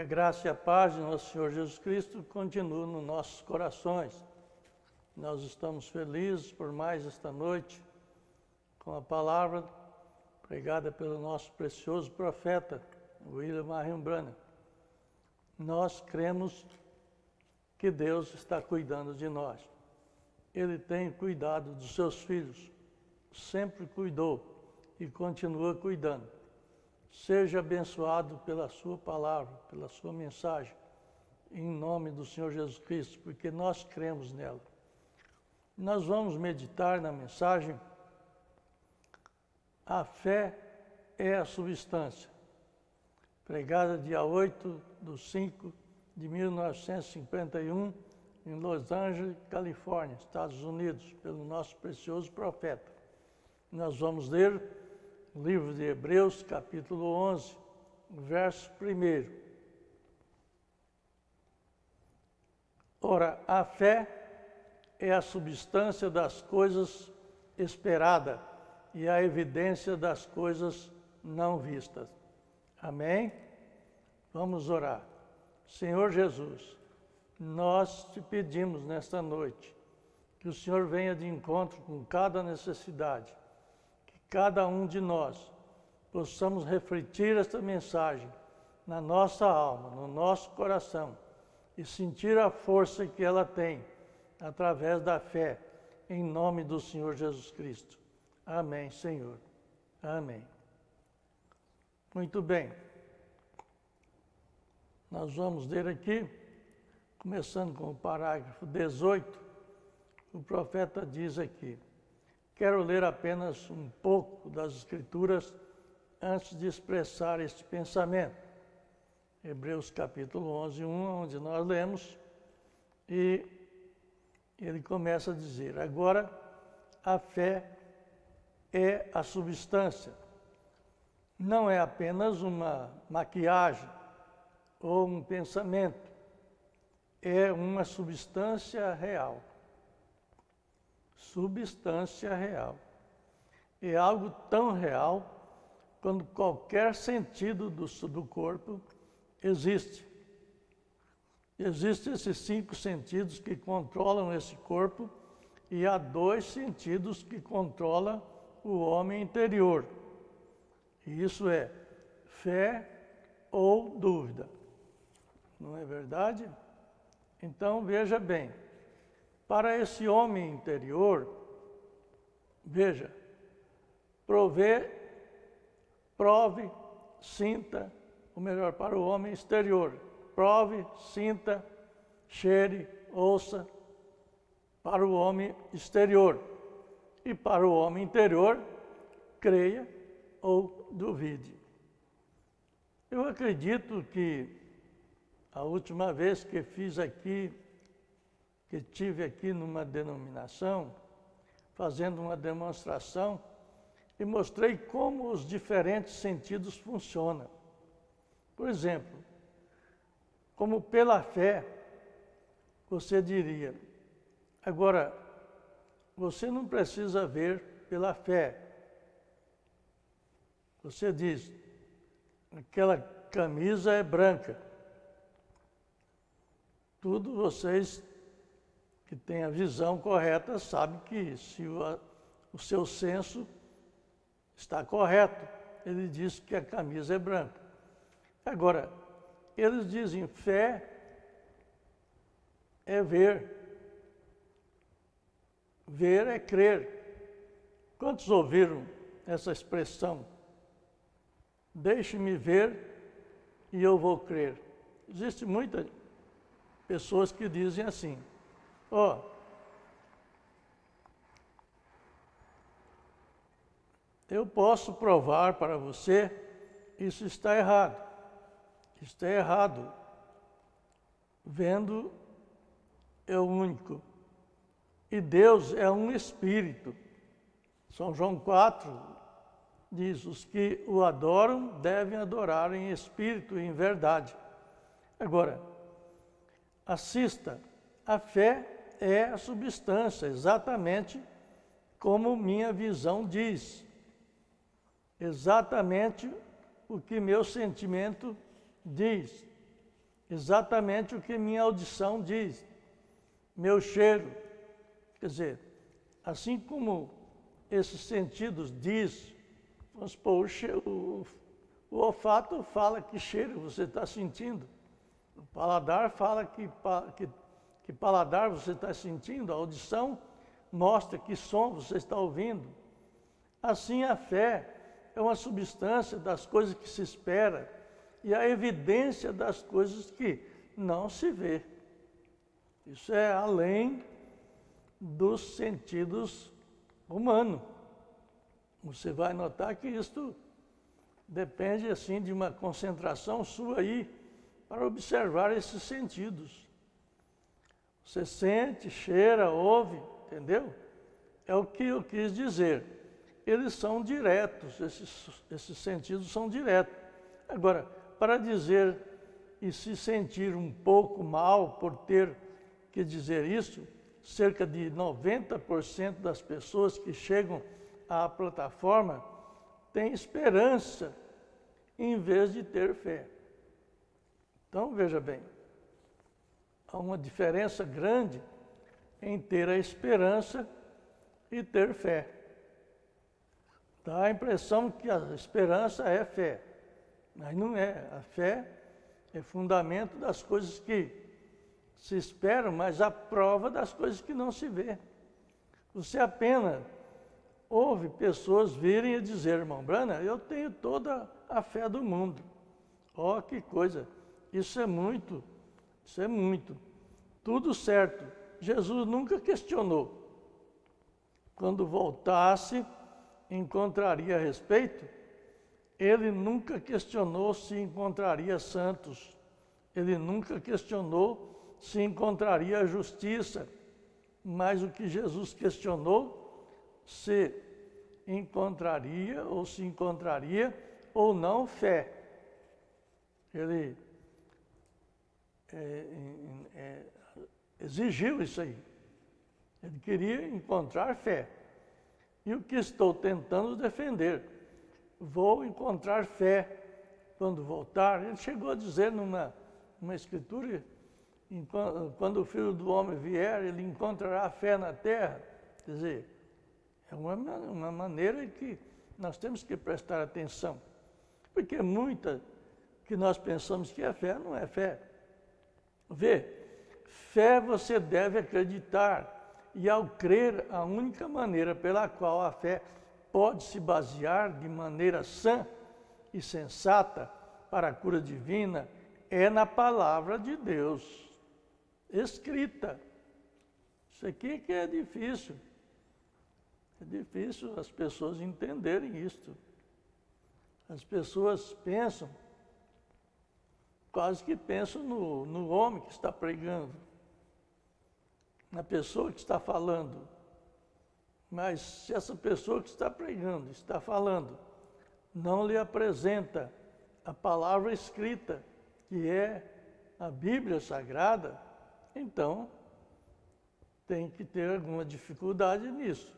graça e a paz de nosso Senhor Jesus Cristo continuem nos nossos corações. Nós estamos felizes por mais esta noite, com a palavra pregada pelo nosso precioso profeta, William Marion Branham. Nós cremos que Deus está cuidando de nós. Ele tem cuidado dos seus filhos, sempre cuidou e continua cuidando. Seja abençoado pela sua palavra, pela sua mensagem, em nome do Senhor Jesus Cristo, porque nós cremos nela. Nós vamos meditar na mensagem. A fé é a substância, pregada dia 8/5/1951, em Los Angeles, Califórnia, Estados Unidos, pelo nosso precioso profeta. Nós vamos ler o livro de Hebreus, capítulo 11, verso 1. Ora, a fé é a substância das coisas esperadas e a evidência das coisas não vistas. Amém? Vamos orar. Senhor Jesus, nós te pedimos nesta noite que o Senhor venha de encontro com cada necessidade, que cada um de nós possamos refletir esta mensagem na nossa alma, no nosso coração e sentir a força que ela tem através da fé, em nome do Senhor Jesus Cristo. Amém, Senhor. Amém. Muito bem. Nós vamos ler aqui, começando com o parágrafo 18, o profeta diz aqui: quero ler apenas um pouco das Escrituras antes de expressar este pensamento. Hebreus capítulo 11, 1, onde nós lemos, e ele começa a dizer: agora a fé é a substância, não é apenas uma maquiagem ou um pensamento, é uma substância real. Substância real. É algo tão real quanto qualquer sentido do corpo existe. Existem esses 5 sentidos que controlam esse corpo e há 2 sentidos que controlam o homem interior. E isso é fé ou dúvida. Não é verdade? Então, veja bem, para esse homem interior, veja, prove, sinta, ou melhor, para o homem exterior, prove, sinta, cheire, ouça, para o homem exterior. E para o homem interior, creia ou duvide. Eu acredito que a última vez que tive aqui numa denominação, fazendo uma demonstração, e mostrei como os diferentes sentidos funcionam. Por exemplo, como pela fé, você diria, agora, você não precisa ver pela fé. Você diz, aquela camisa é branca. Tudo vocês que têm a visão correta sabem que se o seu senso está correto, ele diz que a camisa é branca. Agora, eles dizem fé é ver. Ver é crer. Quantos ouviram essa expressão? Deixe-me ver e eu vou crer. Existem muitas pessoas que dizem assim, eu posso provar para você, isso está errado. Está errado. Vendo é o único. E Deus é um espírito. São João 4 diz, os que o adoram devem adorar em espírito e em verdade. Agora, assista, a fé é a substância, exatamente como minha visão diz. Exatamente o que meu sentimento diz. exatamente o que minha audição diz, meu cheiro. Quer dizer, assim como esses sentidos diz, vamos supor, o olfato fala que cheiro você está sentindo, o paladar fala que paladar você está sentindo, a audição mostra que som você está ouvindo. Assim a fé é uma substância das coisas que se espera e a evidência das coisas que não se vê. Isso é além dos sentidos humanos. Você vai notar que isto depende assim de uma concentração sua aí para observar esses sentidos. Você sente, cheira, ouve, entendeu? É o que eu quis dizer. Eles são diretos, esses sentidos são diretos. Agora, para dizer e se sentir um pouco mal por ter que dizer isso, cerca de 90% das pessoas que chegam à plataforma têm esperança em vez de ter fé. Então, veja bem, há uma diferença grande em ter a esperança e ter fé. Dá a impressão que a esperança é fé, mas não é. A fé é fundamento das coisas que se esperam, mas a prova das coisas que não se vê. Você apenas ouve pessoas virem e dizer, irmão Branham, eu tenho toda a fé do mundo. Ó, que coisa! Isso é muito. Tudo certo. Jesus nunca questionou. Quando voltasse, encontraria respeito. Ele nunca questionou se encontraria santos. Ele nunca questionou se encontraria justiça. Mas o que Jesus questionou, se encontraria ou não fé. Ele exigiu isso aí. Ele queria encontrar fé. E o que estou tentando defender? Vou encontrar fé quando voltar. Ele chegou a dizer numa escritura, quando o Filho do Homem vier, ele encontrará fé na terra. Quer dizer, é uma maneira que nós temos que prestar atenção. Porque muita que nós pensamos que é fé, não é fé. Vê, fé você deve acreditar. E ao crer, a única maneira pela qual a fé pode se basear de maneira sã e sensata para a cura divina é na palavra de Deus, escrita. Isso aqui que é difícil. É difícil as pessoas entenderem isto. As pessoas pensam, quase que pensam no homem que está pregando, na pessoa que está falando. Mas se essa pessoa que está pregando, está falando, não lhe apresenta a palavra escrita, que é a Bíblia Sagrada, então tem que ter alguma dificuldade nisso.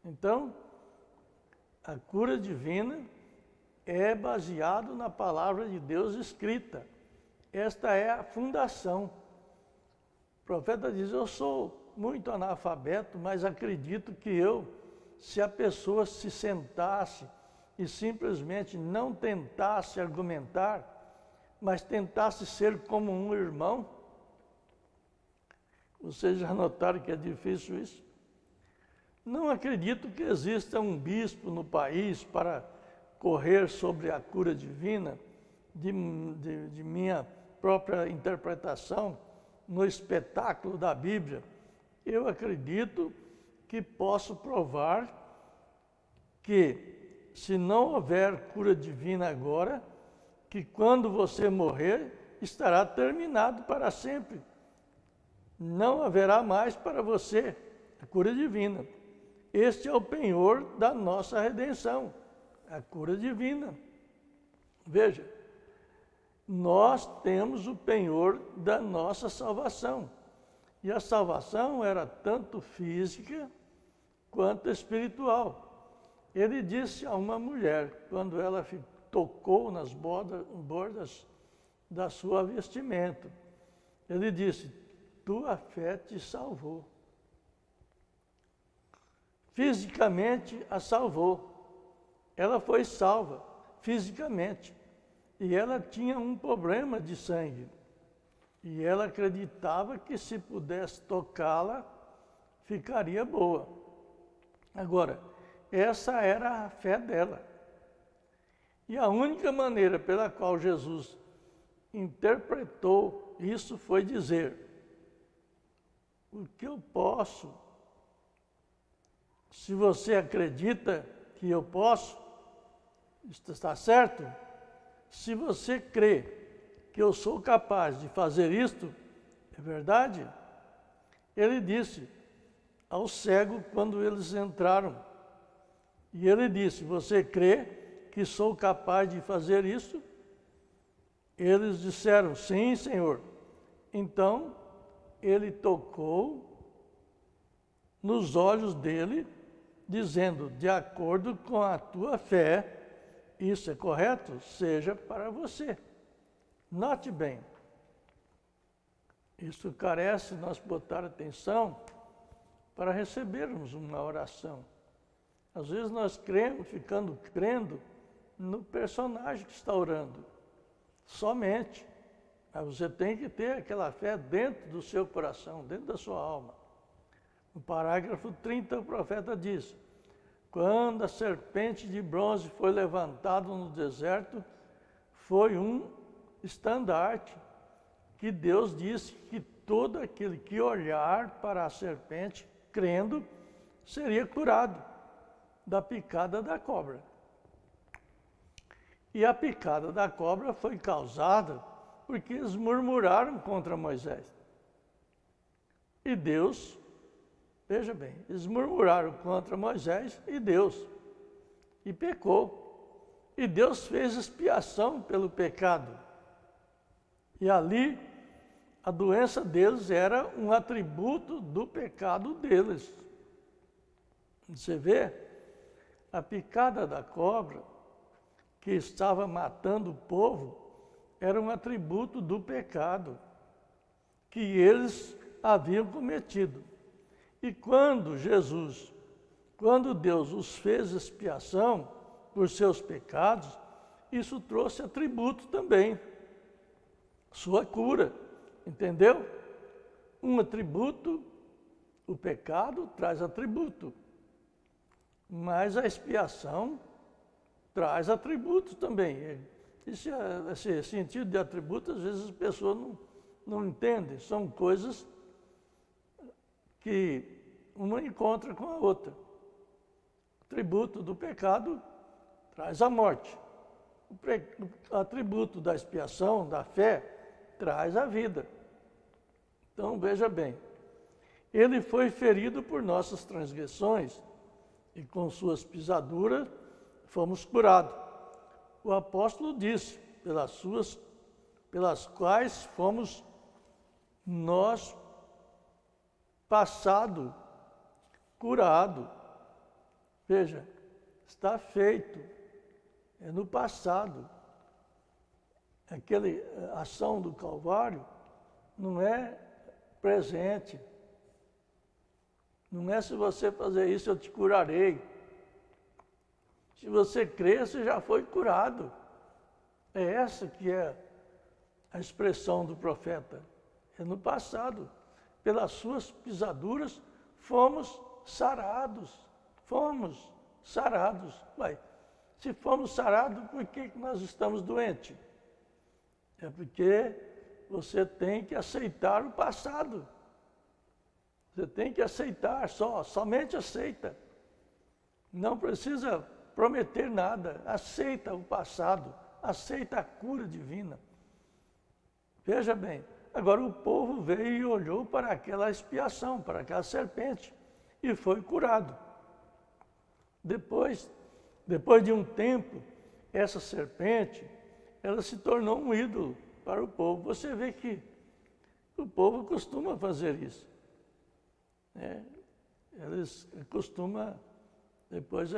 Então, a cura divina é baseado na palavra de Deus escrita. Esta é a fundação. O profeta diz, eu sou muito analfabeto, mas acredito que se a pessoa se sentasse e simplesmente não tentasse argumentar, mas tentasse ser como um irmão, vocês já notaram que é difícil isso? Não acredito que exista um bispo no país para correr sobre a cura divina de minha própria interpretação no espetáculo da Bíblia. Eu acredito que posso provar que, se não houver cura divina agora, que quando você morrer, estará terminado para sempre. Não haverá mais para você a cura divina. Este é o penhor da nossa redenção, a cura divina. Veja, nós temos o penhor da nossa salvação. E a salvação era tanto física quanto espiritual. Ele disse a uma mulher, quando ela tocou nas bordas da sua vestimenta. Ele disse: tua fé te salvou. Fisicamente a salvou. Ela foi salva fisicamente. E ela tinha um problema de sangue. E ela acreditava que se pudesse tocá-la, ficaria boa. Agora, essa era a fé dela. E a única maneira pela qual Jesus interpretou isso foi dizer: o que eu posso, se você acredita que eu posso, está certo? Se você crê que eu sou capaz de fazer isto, é verdade? Ele disse ao cego quando eles entraram. E ele disse: você crê que sou capaz de fazer isso? Eles disseram: sim, Senhor. Então, ele tocou nos olhos dele, dizendo: de acordo com a tua fé, isso é correto, seja para você. Note bem, isso carece nós botar atenção para recebermos uma oração. Às vezes nós cremos, ficando crendo no personagem que está orando, somente. Mas você tem que ter aquela fé dentro do seu coração, dentro da sua alma. No parágrafo 30, o profeta diz: quando a serpente de bronze foi levantada no deserto, foi um estandarte que Deus disse que todo aquele que olhar para a serpente, crendo, seria curado da picada da cobra. E a picada da cobra foi causada porque eles murmuraram contra Moisés. E Deus, veja bem, eles murmuraram contra Moisés e Deus, e pecou. E Deus fez expiação pelo pecado. E ali, a doença deles era um atributo do pecado deles. Você vê, a picada da cobra, que estava matando o povo, era um atributo do pecado que eles haviam cometido. E quando Deus os fez expiação por seus pecados, isso trouxe atributo também, sua cura, entendeu? Um atributo, o pecado traz atributo, mas a expiação traz atributos também. Esse sentido de atributo, às vezes as pessoas não entendem. São coisas que uma encontra com a outra. O atributo do pecado traz a morte. O atributo da expiação, da fé, traz a vida. Então, veja bem. Ele foi ferido por nossas transgressões e com suas pisaduras fomos curados. O apóstolo disse, pelas quais fomos nós passado, curado. Veja, está feito, é no passado. Aquela ação do Calvário não é presente. Não é se você fazer isso eu te curarei. Se você crer, você já foi curado. É essa que é a expressão do profeta. É no passado. Pelas suas pisaduras, fomos sarados. Fomos sarados. Ué, se fomos sarados, por que nós estamos doentes? É porque você tem que aceitar o passado. Você tem que aceitar, somente aceita. Não precisa prometer nada, aceita o passado, aceita a cura divina. Veja bem, agora o povo veio e olhou para aquela expiação, para aquela serpente, e foi curado. Depois de um tempo, essa serpente, ela se tornou um ídolo para o povo. Você vê que o povo costuma fazer isso. Eles costumam depois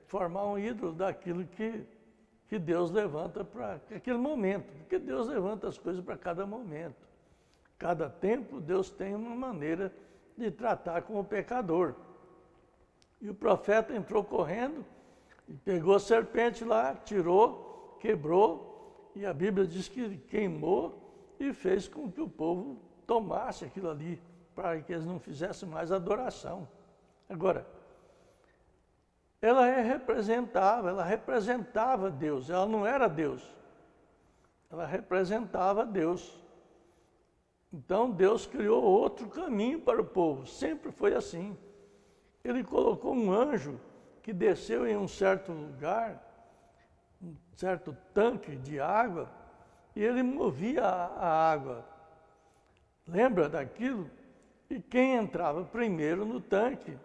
formar um ídolo daquilo que que Deus levanta para aquele momento, porque Deus levanta as coisas para cada momento. Cada tempo, Deus tem uma maneira de tratar com o pecador. E o profeta entrou correndo, e pegou a serpente lá, tirou, quebrou, e a Bíblia diz que ele queimou e fez com que o povo tomasse aquilo ali, para que eles não fizessem mais adoração. Agora, ela representava Deus, ela não era Deus, ela representava Deus. Então Deus criou outro caminho para o povo, sempre foi assim. Ele colocou um anjo que desceu em um certo lugar, um certo tanque de água, e ele movia a água. Lembra daquilo? E quem entrava primeiro no tanque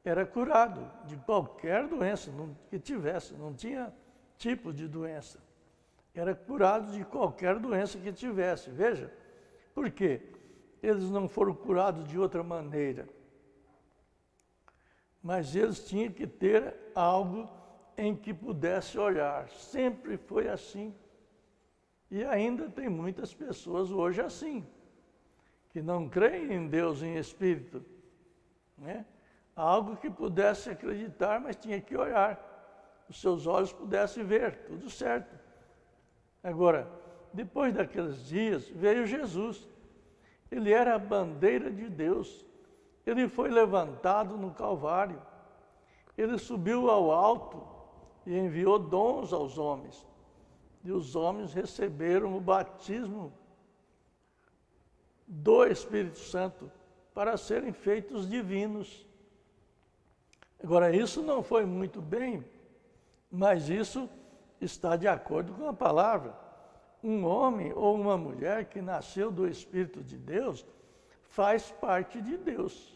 era curado de qualquer doença que tivesse, não tinha tipo de doença. Era curado de qualquer doença que tivesse. Veja, por quê? Eles não foram curados de outra maneira. Mas eles tinham que ter algo em que pudesse olhar. Sempre foi assim. E ainda tem muitas pessoas hoje assim, que não creem em Deus em espírito, né? Algo que pudesse acreditar, mas tinha que olhar. Os seus olhos pudessem ver, tudo certo. Agora, depois daqueles dias, veio Jesus. Ele era a bandeira de Deus. Ele foi levantado no Calvário. Ele subiu ao alto e enviou dons aos homens. E os homens receberam o batismo do Espírito Santo para serem feitos divinos. Agora, isso não foi muito bem, mas isso está de acordo com a palavra. Um homem ou uma mulher que nasceu do Espírito de Deus faz parte de Deus.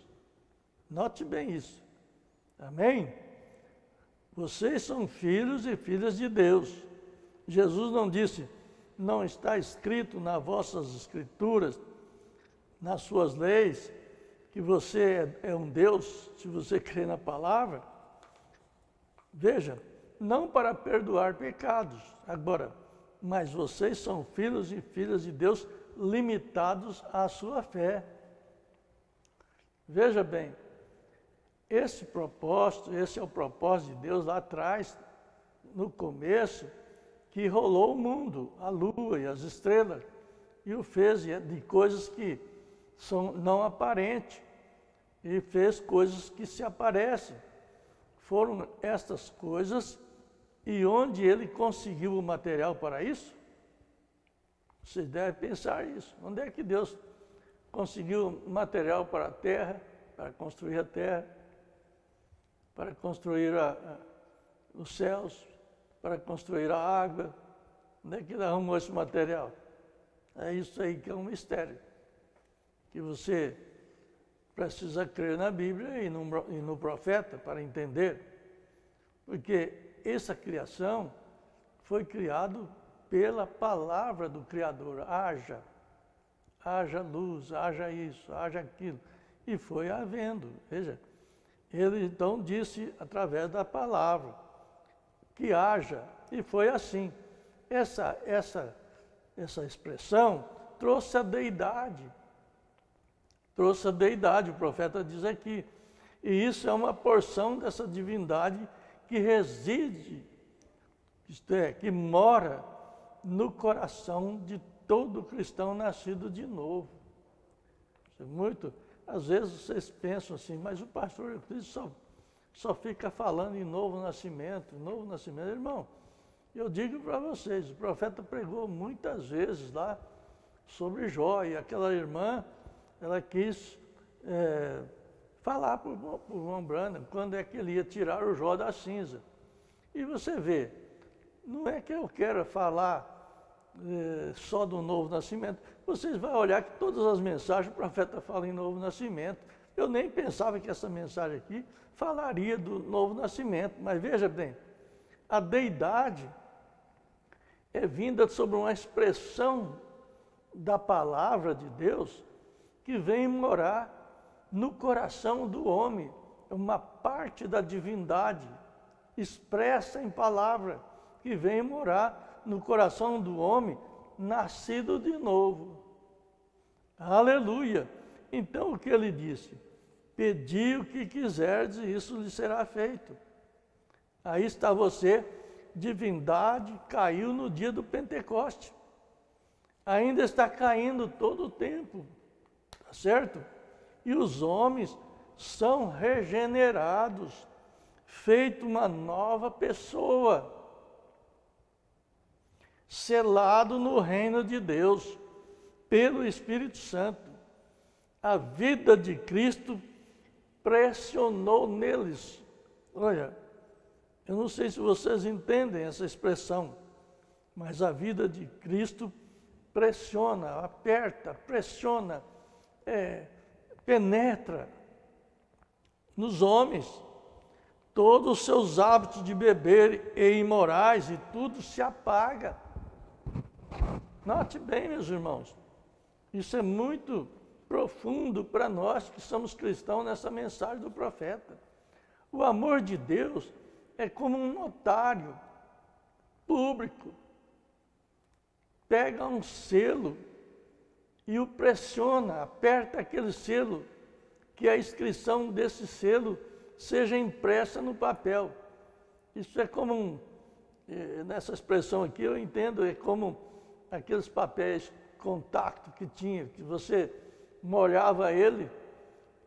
Note bem isso. Amém? Vocês são filhos e filhas de Deus. Jesus não disse, não está escrito nas vossas escrituras, nas suas leis, que você é um Deus, se você crê na palavra. Veja, não para perdoar pecados. Agora, mas vocês são filhos e filhas de Deus limitados à sua fé. Veja bem, esse é o propósito de Deus lá atrás, no começo, que rolou o mundo, a lua e as estrelas, e o fez de coisas que são não aparentes, e fez coisas que se aparecem. Foram estas coisas, e onde ele conseguiu o material para isso? Vocês devem pensar isso. Onde é que Deus conseguiu material para a terra, para construir a terra, para construir os céus, para construir a água? Onde é que ele arrumou esse material? É isso aí que é um mistério, que você precisa crer na Bíblia e no profeta para entender, porque essa criação foi criado pela palavra do Criador. Haja luz, haja isso, haja aquilo. E foi havendo. Veja, ele então disse através da palavra que haja, e foi assim. Essa expressão trouxe a deidade. Trouxe a deidade, o profeta diz aqui. E isso é uma porção dessa divindade que reside, isto é, que mora no coração de todo cristão nascido de novo. Às vezes vocês pensam assim, mas o pastor Euclides só fica falando em novo nascimento. Irmão, eu digo para vocês, o profeta pregou muitas vezes lá sobre Jó, e aquela irmã, ela quis falar para o Von Branham quando é que ele ia tirar o Jó da cinza. E você vê, não é que eu quero falar só do novo nascimento. Vocês vão olhar que todas as mensagens o profeta fala em novo nascimento. Eu nem pensava que essa mensagem aqui falaria do novo nascimento, mas veja bem, a deidade é vinda sobre uma expressão da palavra de Deus que vem morar no coração do homem, uma parte da divindade expressa em palavra. que vem morar no coração do homem nascido de novo. Aleluia! Então o que ele disse? Pedi o que quiserdes e isso lhe será feito. Aí está você, divindade caiu no dia do Pentecoste. Ainda está caindo todo o tempo, tá certo? E os homens são regenerados, feito uma nova pessoa, selado no reino de Deus, pelo Espírito Santo. A vida de Cristo pressionou neles. Olha, eu não sei se vocês entendem essa expressão, mas a vida de Cristo pressiona, aperta, pressiona, penetra nos homens. Todos os seus hábitos de beber e imorais e tudo se apaga. Note bem, meus irmãos, isso é muito profundo para nós que somos cristãos nessa mensagem do profeta. O amor de Deus é como um notário público. Pega um selo e o pressiona, aperta aquele selo, que a inscrição desse selo seja impressa no papel. Isso é como nessa expressão aqui eu entendo, é como aqueles papéis contato que tinha, que você molhava ele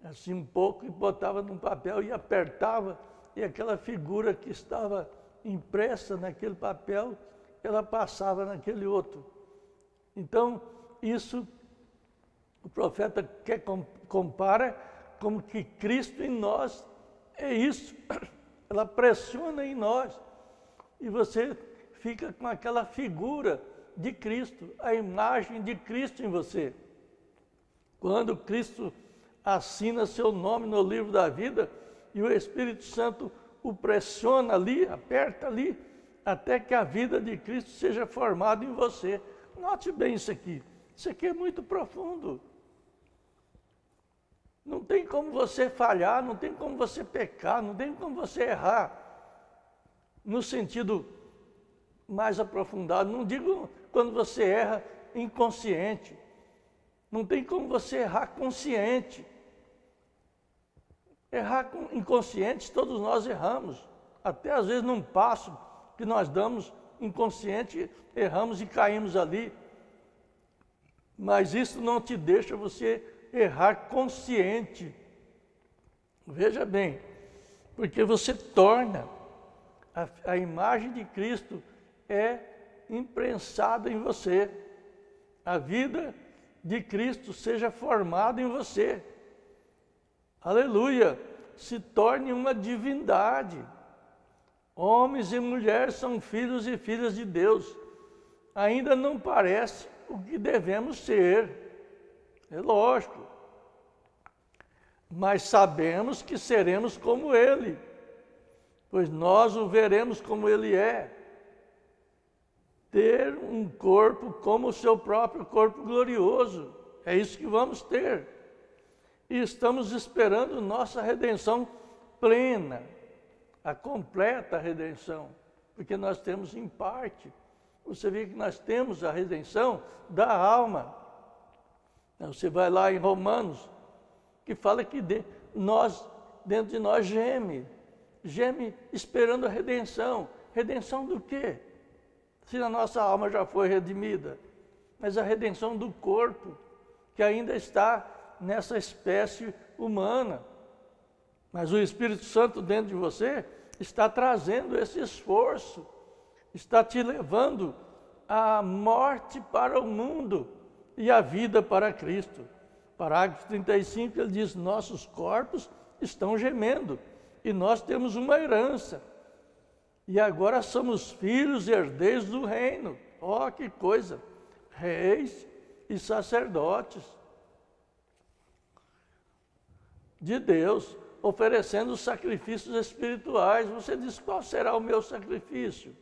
assim um pouco e botava num papel e apertava, e aquela figura que estava impressa naquele papel, ela passava naquele outro. Então, isso o profeta compara como que Cristo em nós é isso. Ela pressiona em nós e você fica com aquela figura de Cristo, a imagem de Cristo em você. Quando Cristo assina seu nome no livro da vida e o Espírito Santo o pressiona ali, aperta ali, até que a vida de Cristo seja formada em você. Note bem isso aqui. Isso aqui é muito profundo. Não tem como você falhar, não tem como você pecar, não tem como você errar. No sentido mais aprofundado, não digo quando você erra inconsciente. Não tem como você errar consciente. Errar inconsciente, todos nós erramos. Até às vezes num passo que nós damos inconsciente, erramos e caímos ali. Mas isso não te deixa você errar consciente. Veja bem, porque você torna a imagem de Cristo imprensada em você. A vida de Cristo seja formada em você. Aleluia! Se torne uma divindade. Homens e mulheres são filhos e filhas de Deus. Ainda não parece o que devemos ser. É lógico. Mas sabemos que seremos como Ele, pois nós o veremos como Ele é. Ter um corpo como o seu próprio corpo glorioso. É isso que vamos ter. E estamos esperando nossa redenção plena, a completa redenção, porque nós temos em parte. Você vê que nós temos a redenção da alma. Você vai lá em Romanos, que fala que dentro de nós geme esperando a redenção. Redenção do quê? Se a nossa alma já foi redimida, mas a redenção do corpo, que ainda está nessa espécie humana. Mas o Espírito Santo dentro de você está trazendo esse esforço, está te levando a morte para o mundo e a vida para Cristo. Parágrafo 35, ele diz: nossos corpos estão gemendo e nós temos uma herança. E agora somos filhos e herdeiros do reino. Ó, que coisa! Reis e sacerdotes de Deus, oferecendo sacrifícios espirituais. Você diz: qual será o meu sacrifício?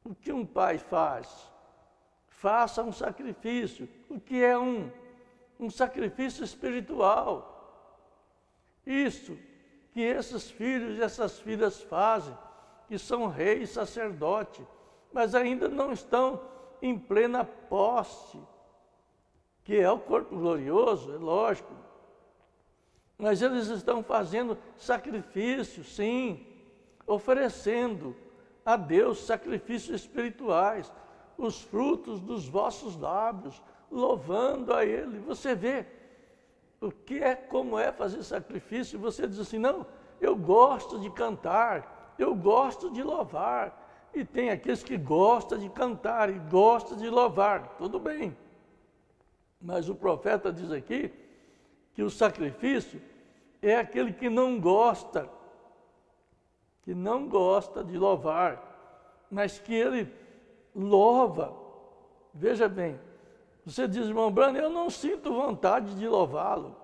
O que um pai faz? Faça um sacrifício. O que é um sacrifício espiritual? Isso que esses filhos e essas filhas fazem que são rei e sacerdote, mas ainda não estão em plena posse, que é o corpo glorioso, é lógico. Mas eles estão fazendo sacrifícios, sim, oferecendo a Deus sacrifícios espirituais, os frutos dos vossos lábios, louvando a Ele. Você vê o que é, como é fazer sacrifício, e você diz assim, não, eu gosto de cantar, eu gosto de louvar. E tem aqueles que gostam de cantar e gostam de louvar, tudo bem. Mas o profeta diz aqui que o sacrifício é aquele que não gosta de louvar, mas que ele louva. Veja bem, você diz, irmão Brano, eu não sinto vontade de louvá-lo.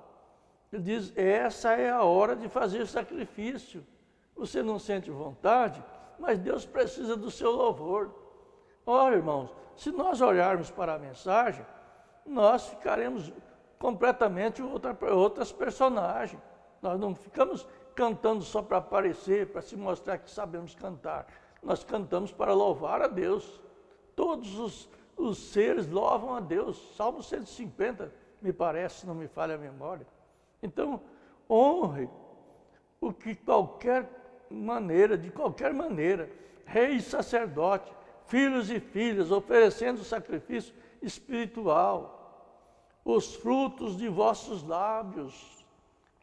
Ele diz, essa é a hora de fazer sacrifício. Você não sente vontade, mas Deus precisa do seu louvor. Ora, irmãos, se nós olharmos para a mensagem, nós ficaremos completamente outras personagens. Nós não ficamos cantando só para aparecer, para se mostrar que sabemos cantar. Nós cantamos para louvar a Deus. Todos os seres louvam a Deus. Salmo 150, me parece, se não me falha a memória. Então, honre o que de qualquer maneira, rei e sacerdote, filhos e filhas, oferecendo sacrifício espiritual, os frutos de vossos lábios.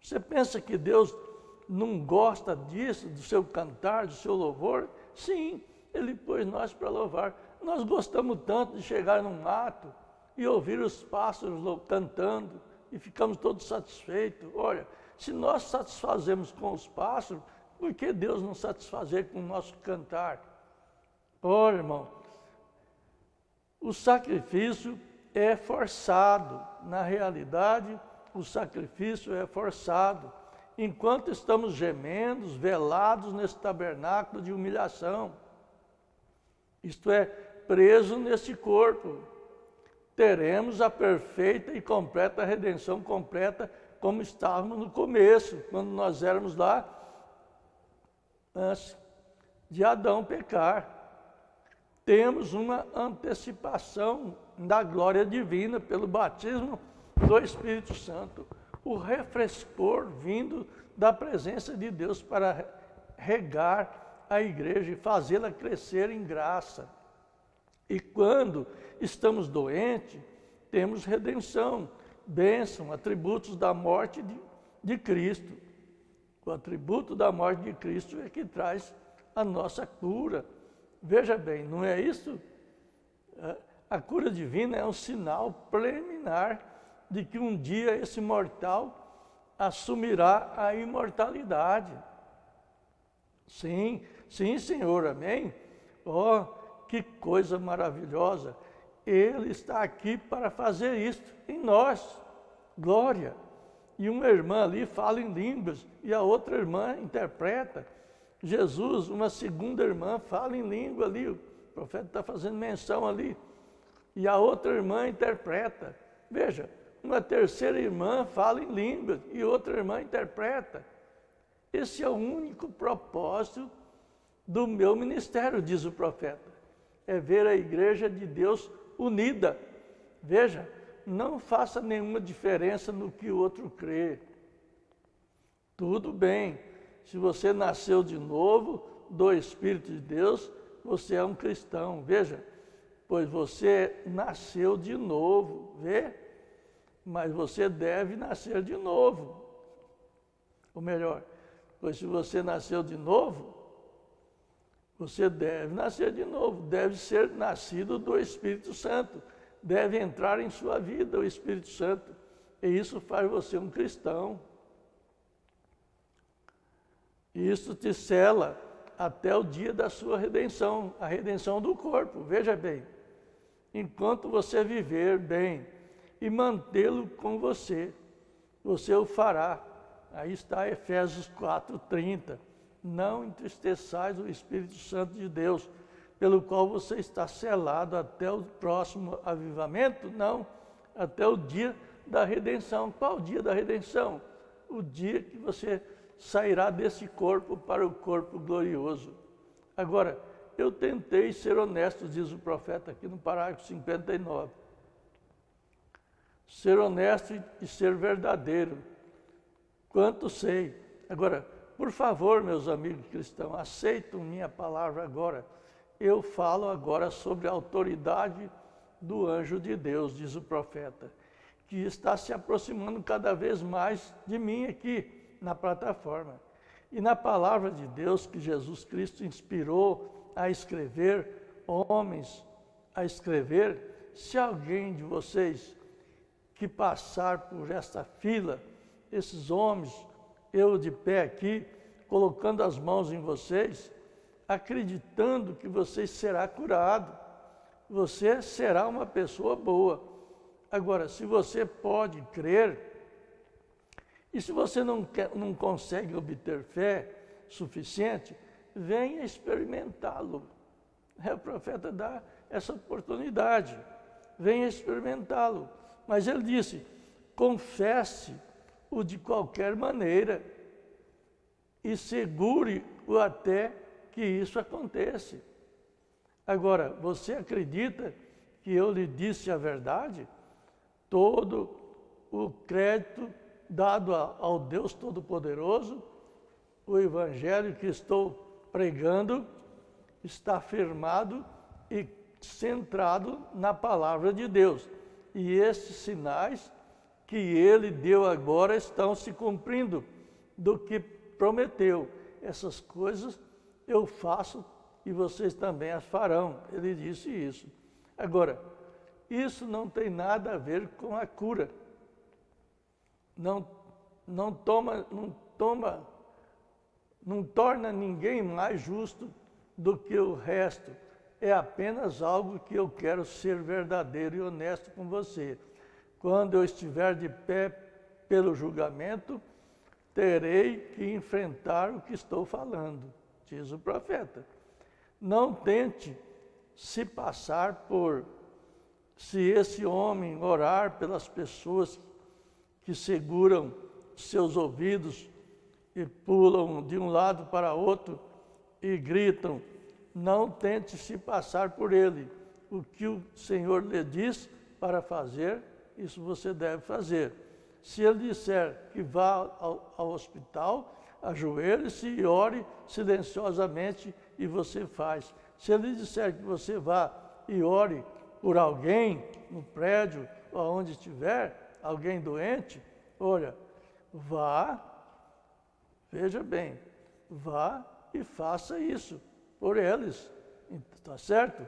Você pensa que Deus não gosta disso, do seu cantar, do seu louvor? Sim, Ele pôs nós para louvar. Nós gostamos tanto de chegar num mato e ouvir os pássaros cantando e ficamos todos satisfeitos. Olha, se nós satisfazemos com os pássaros, por que Deus não satisfazer com o nosso cantar? Olha, irmão, o sacrifício é forçado. Na realidade, o sacrifício é forçado. Enquanto estamos gemendo, velados nesse tabernáculo de humilhação, isto é, preso nesse corpo, teremos a perfeita e completa redenção completa, como estávamos no começo, quando nós éramos lá, antes de Adão pecar. Temos uma antecipação da glória divina pelo batismo do Espírito Santo, o refrescor vindo da presença de Deus para regar a igreja e fazê-la crescer em graça. E quando estamos doentes, temos redenção, bênção, atributos da morte de Cristo. O atributo da morte de Cristo é que traz a nossa cura. Veja bem, não é isso? A cura divina é um sinal preliminar de que um dia esse mortal assumirá a imortalidade. Sim, sim, Senhor, amém? Oh, que coisa maravilhosa! Ele está aqui para fazer isto em nós. Glória! E uma irmã ali fala em línguas e a outra irmã interpreta. Jesus, uma segunda irmã, fala em língua ali, o profeta está fazendo menção ali, e a outra irmã interpreta. Veja, uma terceira irmã fala em língua e outra irmã interpreta. Esse é o único propósito do meu ministério, diz o profeta, é ver a igreja de Deus unida. Veja, não faça nenhuma diferença no que o outro crê. Tudo bem. Se você nasceu de novo do Espírito de Deus, você é um cristão. Veja, pois você nasceu de novo, vê? Mas você deve nascer de novo. Ou melhor, pois se você nasceu de novo, você deve nascer de novo, deve ser nascido do Espírito Santo, deve entrar em sua vida o Espírito Santo, e isso faz você um cristão. Isso te sela até o dia da sua redenção, a redenção do corpo. Veja bem, enquanto você viver bem e mantê-lo com você, você o fará. Aí está Efésios 4:30. Não entristeçais o Espírito Santo de Deus, pelo qual você está selado até o próximo avivamento? Não, até o dia da redenção. Qual o dia da redenção? O dia que você sairá desse corpo para o corpo glorioso. Agora, eu tentei ser honesto, diz o profeta aqui no parágrafo 59. Ser honesto e ser verdadeiro, quanto sei. Agora, por favor, meus amigos cristãos, aceitem minha palavra agora. Eu falo agora sobre a autoridade do anjo de Deus, diz o profeta, que está se aproximando cada vez mais de mim aqui na plataforma. E na palavra de Deus que Jesus Cristo inspirou a escrever, homens a escrever, se alguém de vocês que passar por esta fila, esses homens, eu de pé aqui, colocando as mãos em vocês, acreditando que você será curado, você será uma pessoa boa. Agora, se você pode crer, e se você não consegue obter fé suficiente, venha experimentá-lo. O profeta dá essa oportunidade, venha experimentá-lo. Mas ele disse, confesse-o de qualquer maneira e segure-o até que isso aconteça. Agora, você acredita que eu lhe disse a verdade? Todo o crédito dado ao Deus Todo-Poderoso, o Evangelho que estou pregando está firmado e centrado na palavra de Deus. E esses sinais que ele deu agora estão se cumprindo do que prometeu. Essas coisas eu faço e vocês também as farão. Ele disse isso. Agora, isso não tem nada a ver com a cura. Não torna ninguém mais justo do que o resto. É apenas algo que eu quero ser verdadeiro e honesto com você. Quando eu estiver de pé pelo julgamento, terei que enfrentar o que estou falando, diz o profeta. Não tente se passar por, se esse homem orar pelas pessoas que seguram seus ouvidos e pulam de um lado para outro e gritam, não tente se passar por ele. O que o Senhor lhe diz para fazer, isso você deve fazer. Se ele disser que vá ao hospital, ajoelhe-se e ore silenciosamente e você faz. Se ele disser que você vá e ore por alguém no prédio ou onde estiver, alguém doente, olha, vá, veja bem, vá e faça isso por eles, está certo?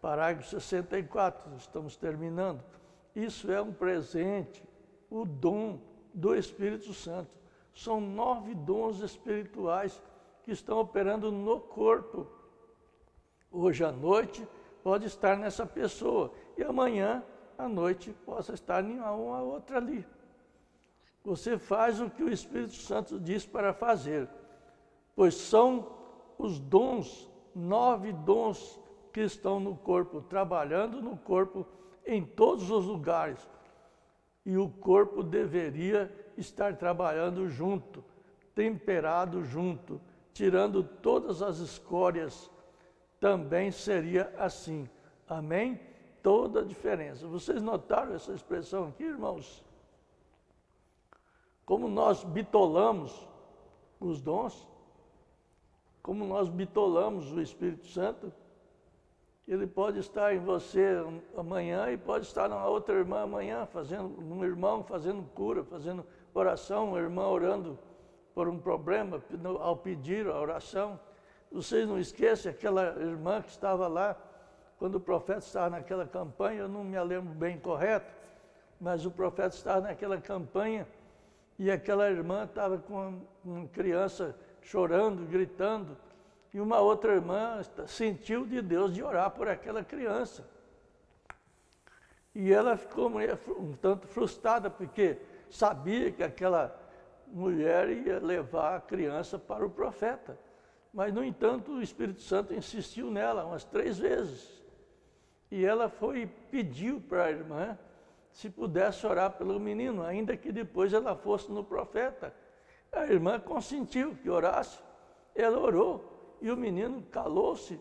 Parágrafo 64, estamos terminando. Isso é um presente, o dom do Espírito Santo. São 9 dons espirituais que estão operando no corpo. Hoje à noite pode estar nessa pessoa e amanhã à noite possa estar em uma outra ali. Você faz o que o Espírito Santo diz para fazer, pois são os dons, 9 dons que estão no corpo, trabalhando no corpo em todos os lugares. E o corpo deveria estar trabalhando junto, temperado junto, tirando todas as escórias. Também seria assim. Amém? Toda a diferença. Vocês notaram essa expressão aqui, irmãos? Como nós bitolamos os dons, como nós bitolamos o Espírito Santo, ele pode estar em você amanhã e pode estar numa outra irmã amanhã, um irmão fazendo cura, fazendo oração, uma irmã orando por um problema, ao pedir a oração. Vocês não esquecem aquela irmã que estava lá, quando o profeta estava naquela campanha, eu não me lembro bem correto, mas o profeta estava naquela campanha e aquela irmã estava com uma criança chorando, gritando, e uma outra irmã sentiu de Deus de orar por aquela criança. E ela ficou um tanto frustrada, porque sabia que aquela mulher ia levar a criança para o profeta. Mas, no entanto, o Espírito Santo insistiu nela umas 3 vezes. E ela foi e pediu para a irmã se pudesse orar pelo menino, ainda que depois ela fosse no profeta. A irmã consentiu que orasse, ela orou. E o menino calou-se.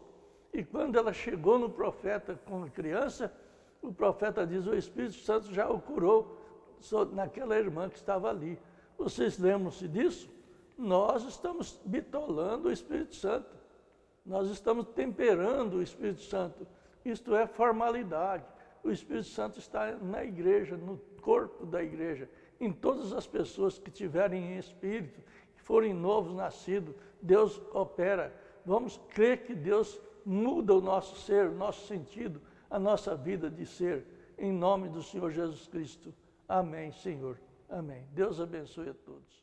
E quando ela chegou no profeta com a criança, o profeta diz, o Espírito Santo já o curou naquela irmã que estava ali. Vocês lembram-se disso? Nós estamos bitolando o Espírito Santo. Nós estamos temperando o Espírito Santo. Isto é formalidade. O Espírito Santo está na igreja, no corpo da igreja. Em todas as pessoas que tiverem em espírito, que forem novos nascidos, Deus opera. Vamos crer que Deus muda o nosso ser, o nosso sentido, a nossa vida de ser. Em nome do Senhor Jesus Cristo. Amém, Senhor. Amém. Deus abençoe a todos.